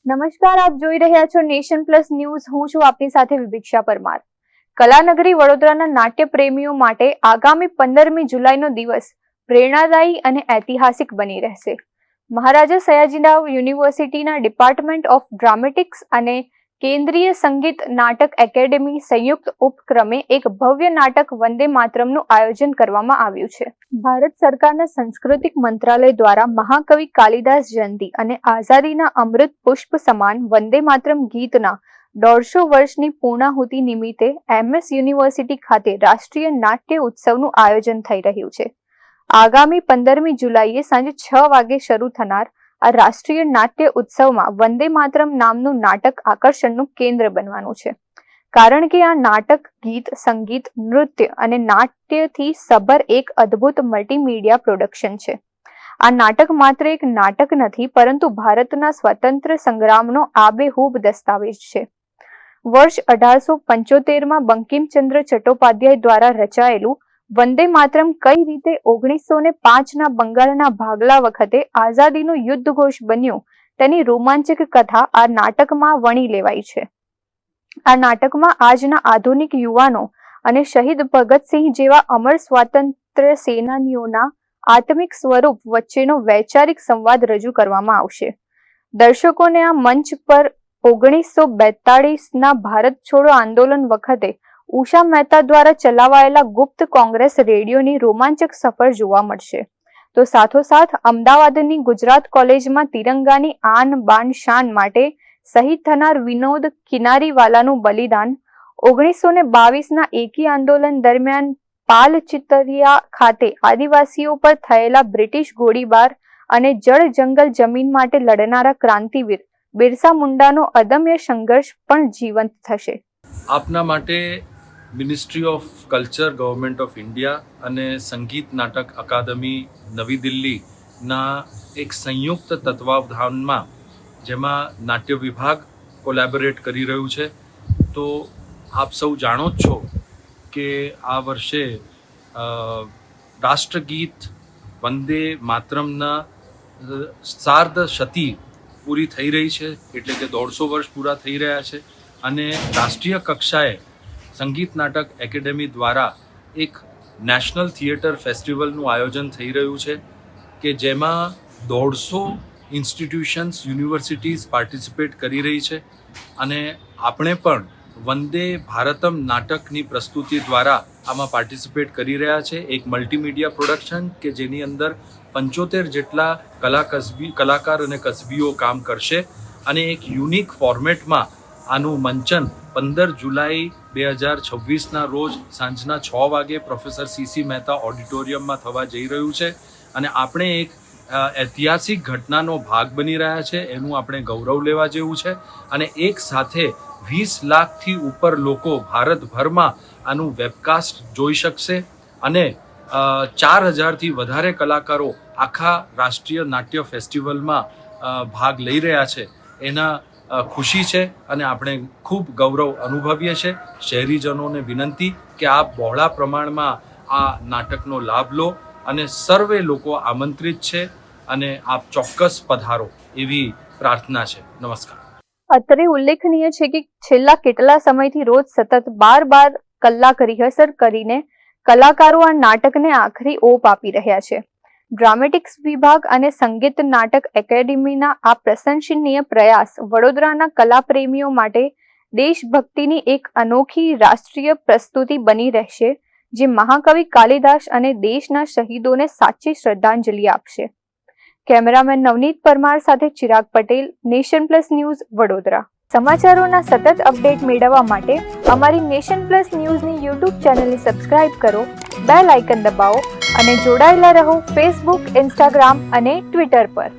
નમસ્કાર, આપ જોઈ રહ્યા છો નેશન પ્લસ ન્યૂઝ. હું છું આપની સાથે વિભિક્ષા પરમાર. કલાનગરી વડોદરાના નાટ્ય પ્રેમીઓ માટે આગામી 15મી જુલાઈનો દિવસ પ્રેરણાદાયી અને ઐતિહાસિક બની રહેશે. મહારાજા સયાજીરાવ યુનિવર્સિટીના ડિપાર્ટમેન્ટ ઓફ ડ્રામેટિક્સ અને કેન્દ્રીય સંગીત નાટક એકેડેમી સંયુક્ત ઉપક્રમે એક ભવ્ય નાટક વંદે માતરમનું આયોજન કરવામાં આવ્યું છે. ભારત સરકારના સાંસ્કૃતિક મંત્રાલય દ્વારા મહાકવિ કાલિદાસ જયંતિ અને આઝાદીના અમૃત પુષ્પ સમાન વંદે માતરમ ગીતના 150 વર્ષની પૂર્ણાહુતિ નિમિત્તે MS યુનિવર્સિટી ખાતે રાષ્ટ્રીય નાટ્ય ઉત્સવનું આયોજન થઈ રહ્યું છે. આગામી 15મી જુલાઈએ સાંજે 6 વાગે શરૂ થનાર આ રાષ્ટ્રીય નાટ્ય ઉત્સવમાં વંદે માતરમ નામનું નાટક આકર્ષણનું કેન્દ્ર બનવાનું છે. કારણ કે આ નાટક ગીત, સંગીત, નૃત્ય અને નાટ્યથી સભર એક અદ્ભુત મલ્ટીમીડિયા પ્રોડક્શન છે. આ નાટક માત્ર એક નાટક નથી, પરંતુ ભારતના સ્વતંત્ર સંગ્રામનો આબેહૂબ દસ્તાવેજ છે. વર્ષ 1875માં બંકિમચંદ્ર ચટ્ટોપાધ્યાય દ્વારા રચાયેલું વંદે માતરમ કઈ રીતે 1905ના બંગાળના ભાગલા વખતે આઝાદીનું યુદ્ધઘોષ બન્યું તેની રોમાંચક કથા આ નાટકમાં વણી લેવાઈ છે. આ નાટકમાં આજના આધુનિક યુવાનો અને શહીદ ભગતસિંહ જેવા અમર સ્વાતંત્ર્ય સેનાનીઓના આત્મિક સ્વરૂપ વચ્ચેનો વૈચારિક સંવાદ રજૂ કરવામાં આવશે. દર્શકોને આ મંચ પર 1942ના ભારત છોડો આંદોલન વખતે ઉષા મહેતા દ્વારા ચલાવાયેલા ગુપ્ત કોંગ્રેસ રેડિયોની રોમાંચક સફર જોવા મળશે. તો સાથોસાથ અમદાવાદની ગુજરાત કોલેજમાં તિરંગાની આન બાન શાન માટે શહીદ થનાર વિનોદ કિનારીવાલાનું બલિદાન, 1922ના એકી આંદોલન દરમિયાન પાલચિતરિયા ખાતે આદિવાસીઓ પર થયેલા બ્રિટિશ ગોળીબાર અને જળ જંગલ જમીન માટે લડનારા ક્રાંતિવીર બિરસા મુંડાનો અદમ્ય સંઘર્ષ પણ જીવંત થશે. આપના માટે ministry of culture, government of India અને સંગીત નાટક અકાદમી નવી દિલ્હીના એક સંયુક્ત તત્વાવધાનમાં, જેમાં નાટ્ય વિભાગ કોલેબોરેટ કરી રહ્યું છે. તો આપ સૌ જાણો જ છો કે આ વર્ષે રાષ્ટ્રગીત વંદે માતરમના સાર્ધ શતી પૂરી થઈ રહી છે, એટલે કે 150 વર્ષ પૂરા થઈ રહ્યા છે. અને રાષ્ટ્રીય કક્ષાએ સંગીત નાટક એકેડેમી દ્વારા એક નેશનલ થિયેટર ફેસ્ટિવલનું આયોજન થઈ રહ્યું છે કે જેમાં 150 ઇન્સ્ટિટ્યુશન્સ, યુનિવર્સિટીઝ પાર્ટિસિપેટ કરી રહી છે. અને આપણે પણ વંદે ભારતમ નાટકની પ્રસ્તુતિ દ્વારા આમાં પાર્ટિસિપેટ કરી રહ્યા છે. એક મલ્ટીમીડિયા પ્રોડક્શન કે જેની અંદર 75 જેટલા કલાકાર અને કસબીઓ કામ કરશે અને એક યુનિક ફોર્મેટમાં આનું મંચન 15 જુલાઈ 2026ના રોજ સાંજના 6 વાગે પ્રોફેસર CC મહેતા ઓડિટોરિયમમાં થવા જઈ રહ્યું છે. અને આપણે એક ઐતિહાસિક ઘટનાનો ભાગ બની રહ્યા છે, એનું આપણે ગૌરવ લેવા જેવું છે. અને એક સાથે 20 લાખથી ઉપર લોકો ભારતભરમાં આનું વેબકાસ્ટ જોઈ શકશે અને 4000થી વધારે કલાકારો આખા રાષ્ટ્રીય નાટ્ય ફેસ્ટિવલમાં ભાગ લઈ રહ્યા છે. એના ખુશી છે અને આપણે ખૂબ ગૌરવ અનુભવીએ છીએ. શહેરીજનોને વિનંતી કે આપ બહોળા પ્રમાણમાં આ નાટકનો લાભ લો અને સર્વે લોકો આમંત્રિત છે અને આપ ચોક્કસ પધારો એવી પ્રાર્થના છે. નમસ્કાર. અત્રે ઉલ્લેખનીય છે કે છેલ્લા કેટલા સમયથી રોજ સતત 12 કલાક રિહર્સલ કરીને કલાકારો આ નાટકને આખરી ઓપ આપી રહ્યા છે. ડ્રામેટિક્સ વિભાગ અને સંગીત નાટક એકેડેમીના આ પ્રશંસનીય પ્રયાસ વડોદરાના કલાપ્રેમીઓ માટે દેશભક્તિની એક અનોખી રાષ્ટ્રીય પ્રસ્તુતિ બની રહેશે, જે મહાકવિ કાલિદાસ અને દેશના શહીદોને સાચી શ્રદ્ધાંજલિ આપશે. કેમેરામેન નવનીત પરમાર સાથે Chirag Patel, nation plus news, Vadodara. સમાચારોના સતત અપડેટ મેળવવા માટે અમારી નેશન પ્લસ ન્યૂઝની YouTube ચેનલને સબસ્ક્રાઇબ કરો, બેલ આઇકન દબાવો અને જોડાયેલા રહો Facebook, Instagram અને Twitter પર.